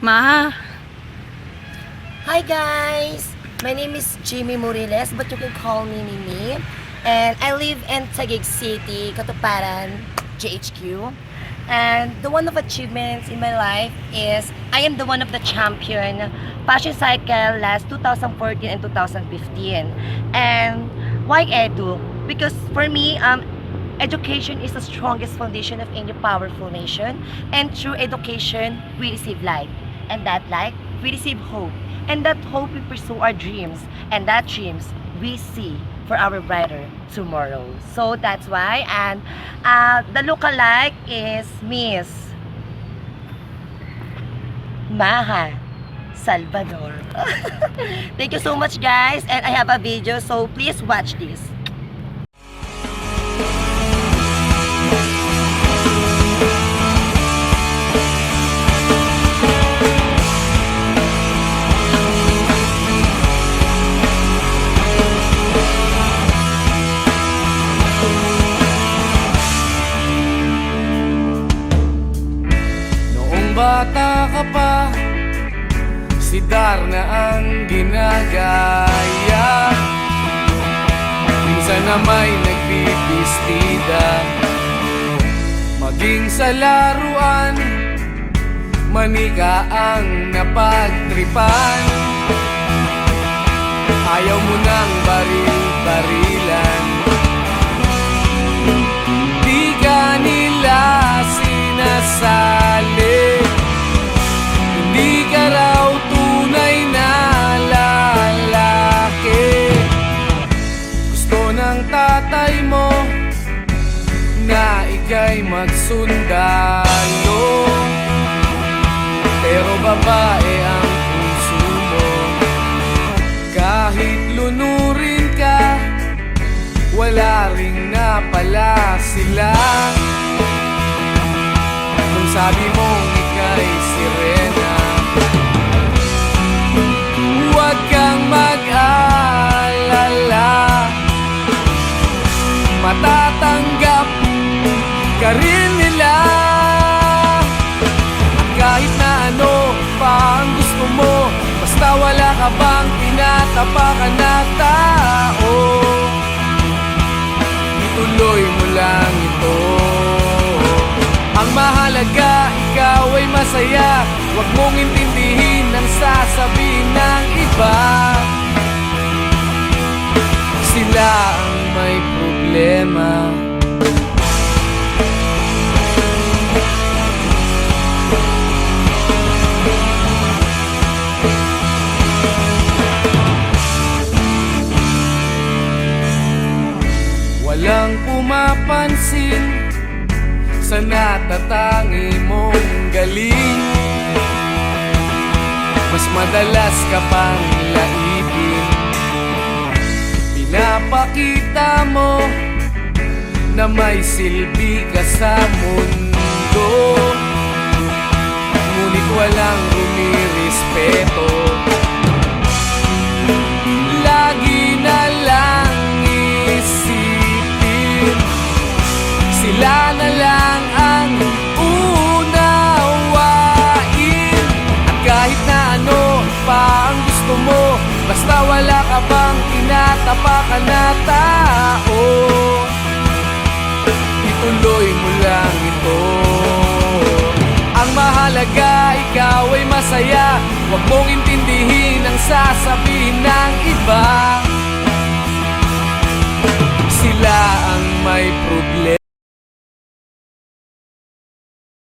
Ma. Hi guys! My name is Jimmy Moriles, but you can call me Mimi. And I live in Taguig City, Katuparan, JHQ. And the one of achievements in my life is I am the one of the champion passion cycle last 2014 and 2015. And why Edu? Because for me, education is the strongest foundation of any powerful nation. And through education, we receive light. And that light, we receive hope. And that hope, we pursue our dreams. And that dreams, we see for our brighter tomorrow. So that's why. And the lookalike is Miss Maha Salvador. Thank you so much, guys. And I have a video, so please watch this. Bata ka pa, si Darna ang ginagaya. Minsan na may nagbibistida, maging sa laruan, manika ang napagtripan. Ayaw mo nang baril-barilan, di ka nila sinasali. Hindi ka raw tunay na lalaki. Gusto ng tatay mo na ika'y magsundalo, pero babae ang puso mo. Kahit lunurin ka, wala ring napala sila. Kung sabi mong ika'y sirena, huwag kang mag-alala, matatanggap ka rin nila. At kahit na ano pa ang gusto mo, basta wala ka bang tinatapakan na tao, ituloy mo lang ito. Ang mahalaga, ikaw ay masaya. Huwag mong intindihin ang sasabihin ng iba. Sila ang may problema. Walang pumapansin sa natatangi mong galing. Mas madalas ka pang laipin, pinapakita mo na may silbi ka sa mundo. Ngunit walang rumirespeto, lagi na lang isipin sila na lang ang unawain. At kahit na ano pa ang gusto mo, basta wala ka bang tinatapakan na tao, ituloy mo lang ito. Ang mahalaga, ikaw ay masaya. Huwag mong intindihin ang sasabihin ng iba. Sila ang may problema.